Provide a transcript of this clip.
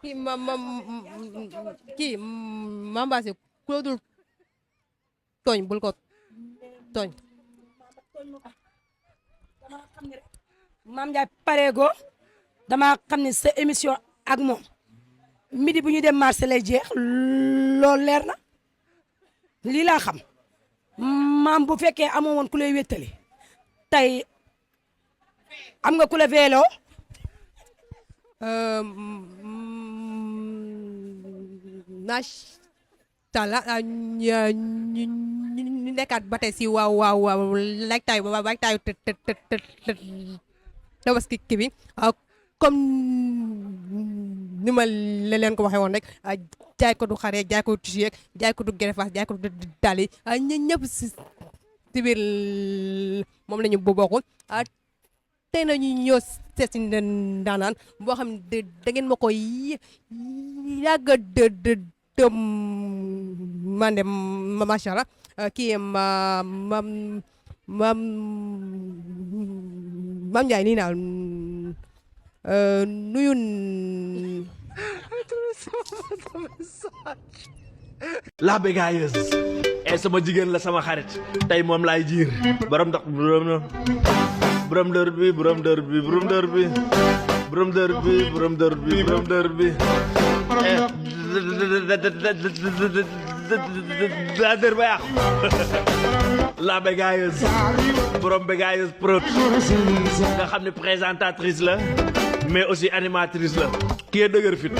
kii kii Mambaase ku la dul tooñ bul ko tooñ. Mame Ndiaye pareego dama xam ne sa émission ak moom midi bu ñu dem marché lay jeex loolu leer na lii laa xam maam bu fekkee amoo woon ku lay wéttali tey am nga ku la veeloo macha allah ñu nekkaat ba tey si waaw laytaayu tabaski kii bi comme ni ma leen ko waxee woon rek jaay ko du xare jaay ko du tissu jaay ko du gerefaas jaay ko du dàll yi ñëpp si biir moom la ñu bokk tey na ñu ñëw seet si ndaanaan boo xam ne da ngeen ma koy yàgg a man de macha allah kii Mame Ndiaye nii naa nuyu la bégayeuse et sama jigéen la sama xarit tey moom laay jiir borom ndox borom dër bi borom dër bi borom dër bi borom dër bi borom dër bi borom dër bi daa dër ba yàqu la bégayeuse borom bégayeuse prod nga xam ne présentatrice la mais aussi animatrice la kii dëgër fit